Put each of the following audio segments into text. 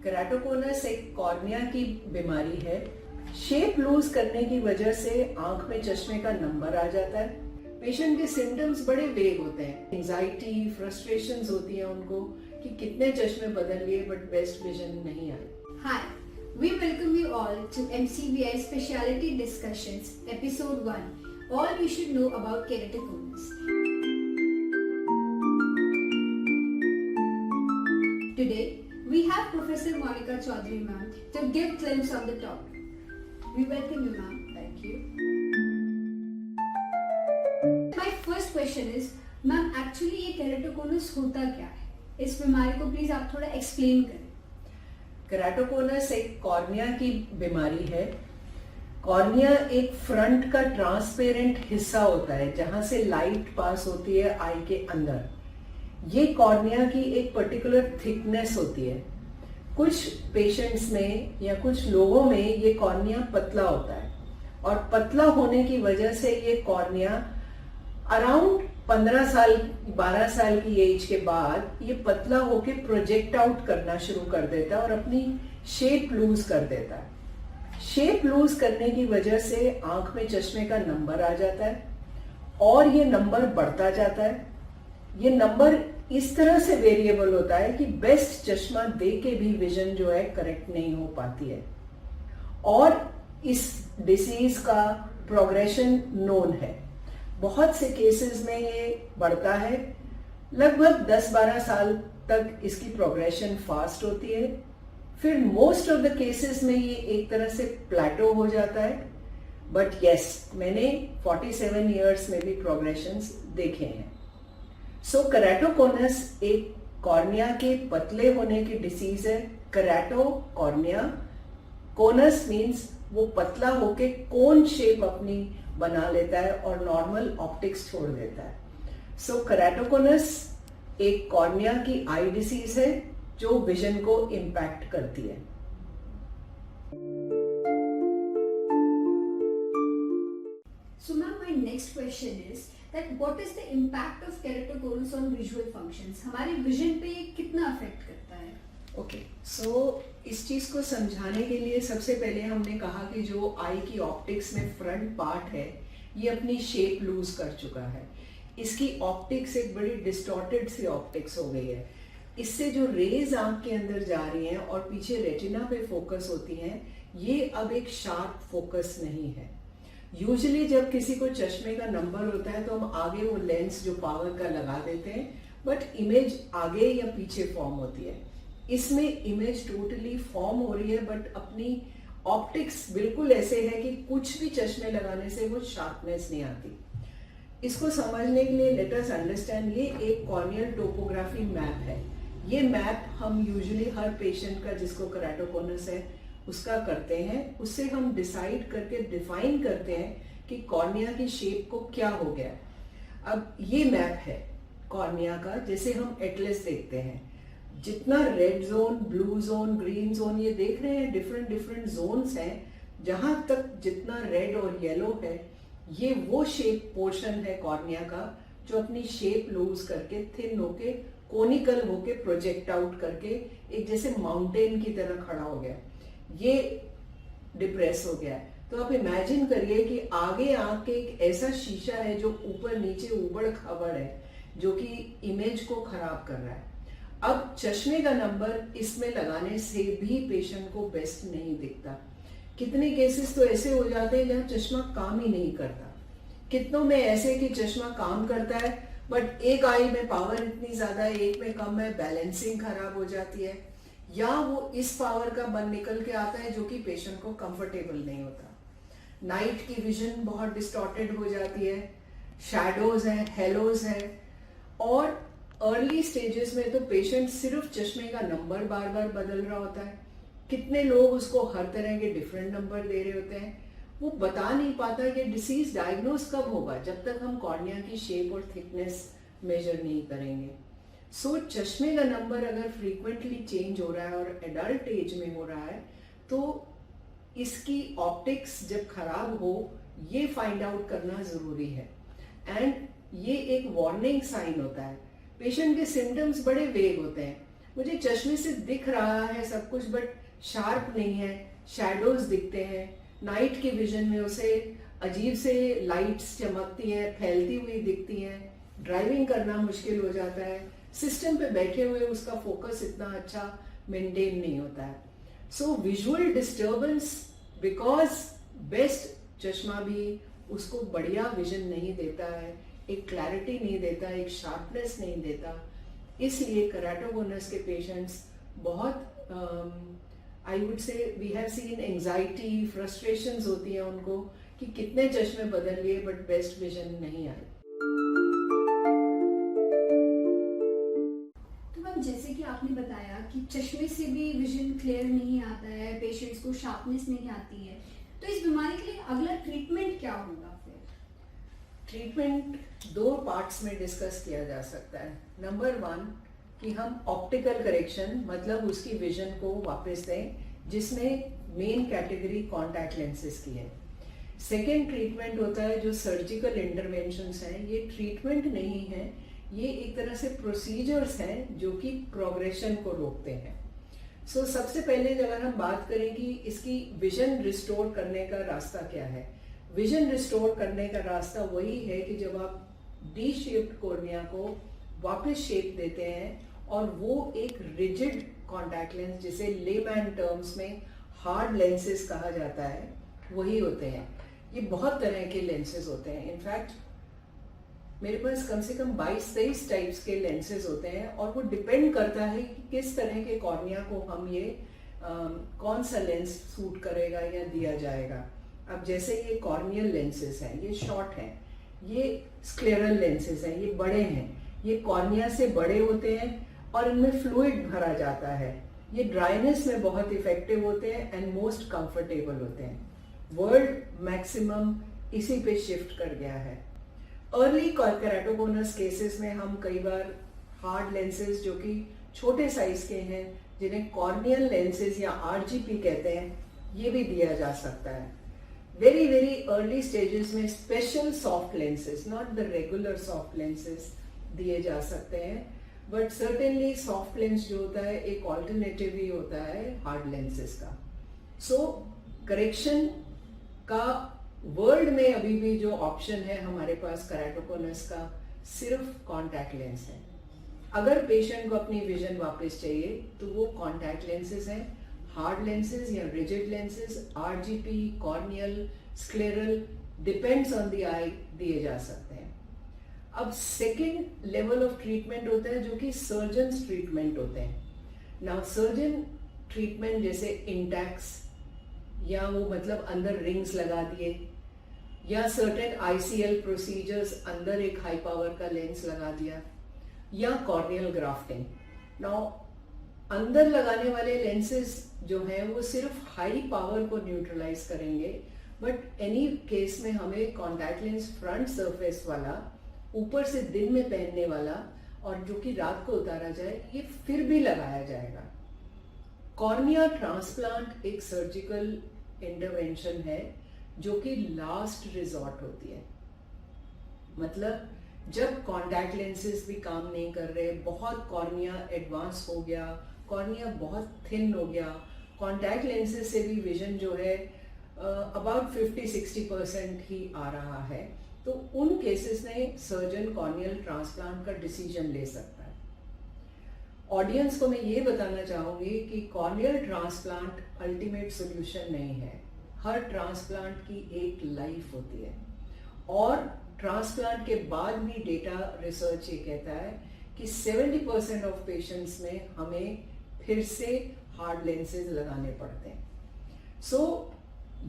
Keratoconus एक cornea की बीमारी है। शेप लूज करने की वजह से आंख में चश्मे का नंबर आ जाता है। पेशेंट के सिम्टम्स बड़े वेग होते हैं, एंजाइटी, फ्रस्ट्रेशंस होती है उनको कि कितने चश्मे बदल लिए बट बेस्ट विजन नहीं आई। Hi, we welcome you all to MCVI Specialty Discussions, Episode 1, All You Should Know About Keratoconus. Today, we have Professor Monica Chaudhary ma'am to give glimpse on the topic. We welcome you ma'am. Thank you. My first question is, ma'am actually ये keratoconus होता क्या है? इस बीमारी को please आप थोड़ा explain करें। केराटोकोनस एक कॉर्निया की बीमारी है। कॉर्निया एक फ्रंट का ट्रांसपेरेंट हिस्सा होता है जहां से लाइट पास होती है आई के अंदर। ये कॉर्निया की एक पर्टिकुलर थिकनेस होती है। कुछ पेशेंट्स में या कुछ लोगों में ये कॉर्निया पतला होता है और पतला होने की वजह से ये कॉर्निया अराउंड 15 साल 12 साल की एज के बाद ये पतला होके प्रोजेक्ट आउट करना शुरू कर देता है और अपनी शेप लूज कर देता है। शेप लूज करने की वजह से आंख में चश्मे का नंबर आ जाता है और ये नंबर बढ़ता जाता है। ये नंबर इस तरह से वेरिएबल होता है कि बेस्ट चश्मा दे के भी विजन जो है करेक्ट नहीं हो पाती है और इस डिसीज का प्रोग्रेशन नोन है। बहुत से केसेस में ये बढ़ता है, लगभग 10-12 साल तक इसकी प्रोग्रेशन फास्ट होती है। फिर मोस्ट ऑफ द केसेस में ये एक तरह से प्लेटो हो जाता है। बट यस, मैंने 47 इयर्स में भी प्रोग्रेशंस देखे हैं। सो केराटोकोनस एक कॉर्निया के पतले होने की डिसीज है। केराटो कॉर्निया, कोनस मीन्स वो पतला होके कोन शेप अपनी बना लेता है और नॉर्मल ऑप्टिक्स छोड़ देता है। सो केराटोकोनस एक कॉर्निया की आई डिसीज है जो विजन को इम्पैक्ट करती है। So ma'am, my next question is that what is the impact of keratoconus on visual functions? हमारे विजन पे ये कितना अफेक्ट करता है? ओके, सो इस चीज को समझाने के लिए सबसे पहले हमने कहा कि जो आई की ऑप्टिक्स में फ्रंट पार्ट है ये अपनी शेप लूज कर चुका है। इसकी ऑप्टिक्स एक बड़ी डिस्टॉर्टेड सी ऑप्टिक्स हो गई है। इससे जो रेज आंख के अंदर जा रही हैं और पीछे रेटिना पे फोकस होती हैं, ये अब एक शार्प फोकस नहीं है। यूजुअली जब किसी को चश्मे का नंबर होता है तो हम आगे वो लेंस जो पावर का लगा देते हैं, बट इमेज आगे या पीछे फॉर्म होती है। इसमें इमेज टोटली फॉर्म हो रही है बट अपनी ऑप्टिक्स बिल्कुल ऐसे है कि कुछ भी चश्मे लगाने से वो शार्पनेस नहीं आती। इसको समझने के लिए लेट अस अंडरस्टैंड, ये एक कॉर्नियल टोपोग्राफी मैप है। ये मैप हम यूजुअली हर पेशेंट का जिसको केराटोकोनस है उसका करते हैं। उससे हम डिसाइड करके डिफाइन करते हैं कि कॉर्निया की शेप को क्या हो गया। अब ये मैप है कॉर्निया का, जैसे हम एटलस देखते हैं। जितना red zone, blue zone, green zone ये देख रहे हैं, डिफरेंट डिफरेंट जोन्स हैं। जहां तक जितना रेड और येलो है ये वो शेप पोर्शन है कॉर्निया का जो अपनी शेप लूज करके थिन होके कोनिकल होके प्रोजेक्ट आउट करके एक जैसे माउंटेन की तरह खड़ा हो गया, ये डिप्रेस हो गया है। तो आप इमेजिन करिए कि आगे आंख के एक ऐसा शीशा है जो ऊपर नीचे उबड़ खाबड़ है जो कि इमेज को खराब कर रहा है। अब चश्मे का नंबर इसमें लगाने से भी पेशेंट को बेस्ट नहीं दिखता। कितने केसेस तो ऐसे हो जाते हैं जहां चश्मा काम ही नहीं करता। कितनों में ऐसे कि चश्मा काम करता है बट एक आई में पावर इतनी ज्यादा है, एक में कम है, बैलेंसिंग खराब हो जाती है, या वो इस पावर का बन निकल के आता है जो कि पेशेंट को कंफर्टेबल नहीं होता। नाइट की विजन बहुत डिस्टॉर्टेड हो जाती है, शैडोज है, हेलोज है, और अर्ली स्टेजेस में तो पेशेंट सिर्फ चश्मे का नंबर बार बार बदल रहा होता है। कितने लोग उसको हर तरह के डिफरेंट नंबर दे रहे होते हैं। वो बता नहीं पाता कि डिसीज डायग्नोज कब होगा जब तक हम कॉर्निया की शेप और थिकनेस मेजर नहीं करेंगे। सो चश्मे का नंबर अगर फ्रीक्वेंटली चेंज हो रहा है और एडल्ट एज में हो रहा है तो इसकी ऑप्टिक्स जब खराब हो ये फाइंड आउट करना जरूरी है। एंड ये एक वार्निंग साइन होता है। पेशेंट के सिम्टम्स बड़े वेग होते हैं, मुझे चश्मे से दिख रहा है सब कुछ बट शार्प नहीं है, शैडोज दिखते हैं, नाइट के विजन में उसे अजीब से लाइट्स चमकती हैं, फैलती हुई दिखती हैं, ड्राइविंग करना मुश्किल हो जाता है, सिस्टम पे बैठे हुए उसका फोकस इतना अच्छा मेंटेन नहीं होता है। So visual disturbance, because best चश्मा भी उसको बढ़िया विजन नहीं देता है, एक क्लैरिटी नहीं देता, एक शार्पनेस नहीं देता, इसलिए केराटोकोनस के पेशेंट्स बहुत I would say we have seen anxiety, frustrations होती हैं उनको कि कितने चश्मे बदल लिए बट बेस्ट विजन नहीं आए। तो मैम जैसे कि आपने बताया कि चश्मे से भी विजन क्लियर नहीं आता है, पेशेंट्स को शार्पनेस नहीं आती है, तो इस बीमारी के लिए अगला ट्रीटमेंट क्या होगा फिर? ट्रीटमेंट दो पार्ट्स में डिस्कस किया जा सकता है। नंबर 1 कि हम ऑप्टिकल करेक्शन मतलब उसकी विजन को वापस दें, जिसमें मेन कैटेगरी कॉन्टैक्ट लेंसेज की है। सेकेंड ट्रीटमेंट होता है जो सर्जिकल इंटरवेंशंस हैं, ये ट्रीटमेंट नहीं है, ये एक तरह से प्रोसीजर्स हैं जो कि प्रोग्रेशन को रोकते हैं। सो सबसे पहले अगर हम बात करें कि इसकी विजन रिस्टोर करने का रास्ता क्या है, विजन रिस्टोर करने का रास्ता वही है कि जब आप डी शेप्ड कॉर्निया को वापस शेप देते हैं और वो एक रिजिड कॉन्टैक्ट लेंस, जिसे लेमैन टर्म्स में हार्ड लेंसेज कहा जाता है, वही होते हैं। ये बहुत तरह के लेंसेज होते हैं, इनफैक्ट मेरे पास कम से कम 22-23 टाइप्स के लेंसेज होते हैं और वो डिपेंड करता है कि किस तरह के कॉर्निया को हम ये कौन सा लेंस सूट करेगा या दिया जाएगा। अब जैसे ये कॉर्नियल लेंसेज हैं, ये शॉर्ट हैं, ये स्क्लेरल लेंसेज हैं, ये बड़े हैं, ये कॉर्निया से बड़े होते हैं और इनमें फ्लूइड भरा जाता है, ये ड्राइनेस में बहुत इफेक्टिव होते हैं एंड मोस्ट कंफर्टेबल होते हैं। वर्ल्ड मैक्सिमम इसी पे शिफ्ट कर गया है। अर्ली केराटोकोनस केसेस में हम कई बार हार्ड लेंसेज जो कि छोटे साइज के हैं, जिन्हें कॉर्नियल लेंसेज या आरजीपी कहते हैं, ये भी दिया जा सकता है। वेरी वेरी अर्ली स्टेजेस में special soft lenses, not the regular soft lenses, दिए जा सकते हैं, बट सर्टेनली सॉफ्ट लेंस जो होता है एक ऑल्टरनेटिव ही होता है हार्ड लेंसेज का। सो करेक्शन का वर्ल्ड में अभी भी जो ऑप्शन है हमारे पास केराटोकोनस का, सिर्फ कॉन्टैक्ट लेंस है। अगर पेशेंट को अपनी विजन वापस चाहिए तो वो कॉन्टैक्ट लेंसेज हैं, हार्ड लेंसेज या rigid lenses, RGP, corneal, scleral, depends on the eye, दिए जा सकते हैं। अब सेकेंड लेवल ऑफ ट्रीटमेंट होता है जो कि सर्जन ट्रीटमेंट होते हैं। नाउ सर्जन ट्रीटमेंट जैसे इंटैक्स, या वो मतलब अंदर रिंग्स लगा दिए, या सर्टेन आईसीएल प्रोसीजर्स, अंदर एक हाई पावर का लेंस लगा दिया, या कॉर्नियल ग्राफ्टिंग। नाउ अंदर लगाने वाले लेंसेज जो हैं वो सिर्फ हाई पावर को न्यूट्रलाइज करेंगे, बट एनी केस में हमें कॉन्टैक्ट लेंस फ्रंट सरफेस वाला, ऊपर से दिन में पहनने वाला और जो कि रात को उतारा जाए, ये फिर भी लगाया जाएगा। कॉर्निया ट्रांसप्लांट एक सर्जिकल इंटरवेंशन है जो कि लास्ट रिजॉर्ट होती है। मतलब जब कॉन्टैक्ट लेंसेज भी काम नहीं कर रहे, बहुत कॉर्निया एडवांस हो गया, कॉर्निया बहुत थिन हो गया, कॉन्टैक्ट लेंसेज से भी विजन जो है अबाउट 50-60% ही आ रहा है, तो उन केसेस में सर्जन कॉर्नियल ट्रांसप्लांट का डिसीजन ले सकता है। ऑडियंस को मैं ये बताना चाहूंगी कि कॉर्नियल ट्रांसप्लांट अल्टीमेट सॉल्यूशन नहीं है। हर ट्रांसप्लांट की एक लाइफ होती है और ट्रांसप्लांट के बाद भी डेटा रिसर्च ये कहता है कि 70% ऑफ पेशेंट्स में हमें फिर से हार्ड लेंसेज लगाने पड़ते हैं। सो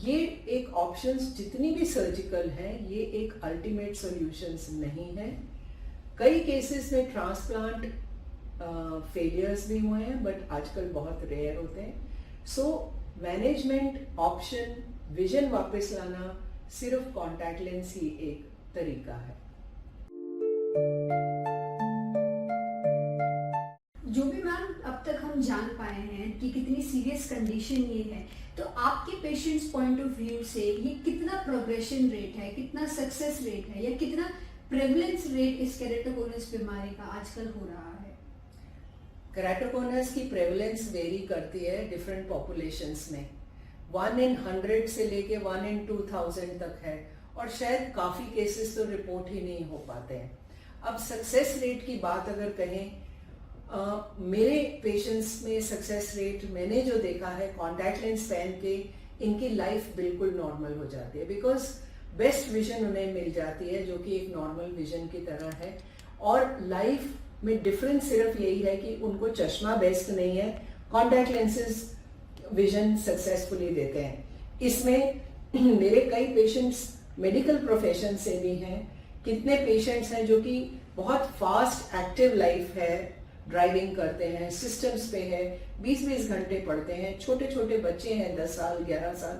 ये एक ऑप्शंस जितनी भी सर्जिकल हैं, ये एक अल्टीमेट सॉल्यूशंस नहीं है। कई केसेस में ट्रांसप्लांट फेलियर्स भी हुए हैं, बट आजकल बहुत रेयर होते हैं। सो मैनेजमेंट ऑप्शन, विजन वापस लाना, सिर्फ कॉन्टैक्ट लेंस ही एक तरीका है। जो भी मैम अब तक हम जान पाए हैं कि कितनी सीरियस कंडीशन ये है, तो आपके पेशेंट्स पॉइंट ऑफ व्यू से ये कितना प्रोग्रेशन रेट है, कितना सक्सेस रेट है, या कितना प्रेवलेंस रेट इस केराटोकोनस बीमारी का आजकल हो रहा है? केराटोकोनस की प्रेवलेंस वेरी करती है डिफरेंट पॉपुलेशंस में, 1 in 100 से लेके 1 in 2000 तक है, और शायद काफ़ी केसेस तो रिपोर्ट ही नहीं हो पाते हैं। अब सक्सेस रेट की बात अगर कहें, मेरे पेशेंट्स में सक्सेस रेट मैंने जो देखा है, कॉन्टैक्ट लेंस पहन के इनकी लाइफ बिल्कुल नॉर्मल हो जाती है, बिकॉज बेस्ट विजन उन्हें मिल जाती है जो कि एक नॉर्मल विजन की तरह है। और लाइफ में डिफरेंस सिर्फ यही है कि उनको चश्मा बेस्ट नहीं है, कॉन्टैक्ट लेंसेज विजन सक्सेसफुली देते हैं। इसमें मेरे कई पेशेंट्स मेडिकल प्रोफेशन से भी हैं, कितने पेशेंट्स हैं जो कि बहुत फास्ट एक्टिव लाइफ है, ड्राइविंग करते हैं, सिस्टम्स पे है, 20-20 घंटे पढ़ते हैं, छोटे छोटे बच्चे हैं, 10 साल, 11 साल,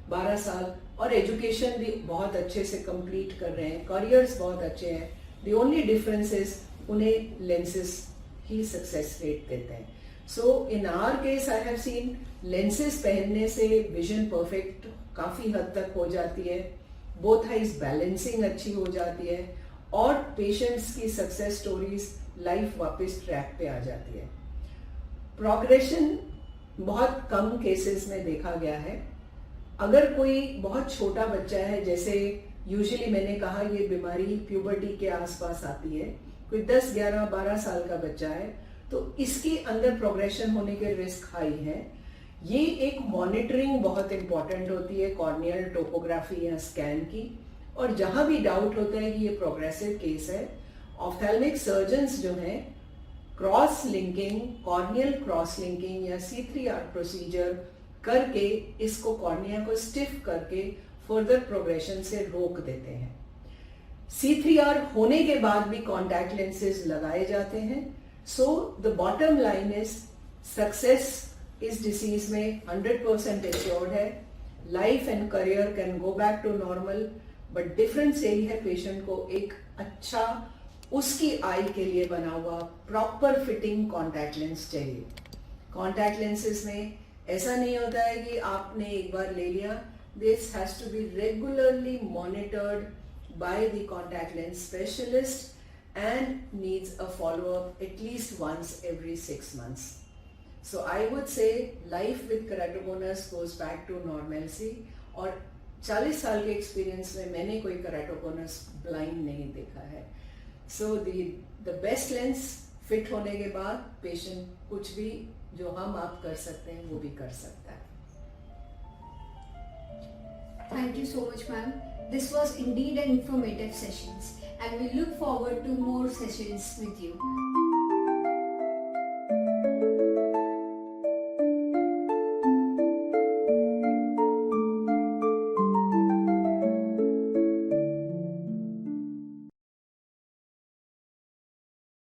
12 साल, और एजुकेशन भी बहुत अच्छे से कंप्लीट कर रहे हैं, करियर्स बहुत अच्छे हैं। द ओनली डिफरेंस इज उन्हें लेंसेज ही सक्सेस रेट देते हैं। So in our case I have seen lenses पहनने से विजन परफेक्ट काफ़ी हद तक हो जाती है, बोथ आइज बैलेंसिंग अच्छी हो जाती है, और पेशेंट्स की सक्सेस स्टोरीज लाइफ वापस ट्रैक पे आ जाती है। प्रोग्रेशन बहुत कम केसेस में देखा गया है। अगर कोई बहुत छोटा बच्चा है, जैसे यूजुअली मैंने कहा ये बीमारी प्यूबर्टी के आसपास आती है, कोई 10, 11, 12 साल का बच्चा है, तो इसके अंदर प्रोग्रेशन होने के रिस्क हाई है। ये एक मॉनिटरिंग बहुत इंपॉर्टेंट होती है, कॉर्नियल टोपोग्राफी या स्कैन की, और जहां भी डाउट होता है कि ये प्रोग्रेसिव केस है, ऑफ्थेल्मिक सर्जन्स जो हैं cross linking, corneal cross linking या C3R प्रोसीजर करके इसको कॉर्निया को स्टिफ करके फर्दर प्रोग्रेशन से रोक देते हैं। C3R होने के बाद भी कॉन्टैक्ट लेंसेज लगाए जाते हैं। So the bottom line is success इस डिसीज में 100% एश्योर्ड है, life and career can go back to normal, but difference यही है पेशेंट को एक अच्छा उसकी आई के लिए बना हुआ प्रॉपर फिटिंग कॉन्टैक्ट लेंस चाहिए। कॉन्टैक्ट लेंसेज में ऐसा नहीं होता है कि आपने एक बार ले लिया, this has to be regularly monitored by the contact lens specialist and needs a follow up at least once every 6 months. So I would say life with keratoconus goes back to normalcy, और 40 साल के experience में मैंने कोई keratoconus blind नहीं देखा है। So the best lens fit होने के बाद पेशेंट कुछ भी जो हम आप कर सकते हैं वो भी कर सकता है। Thank you so much, ma'am. This was indeed an informative sessions, and we look forward to more sessions with you.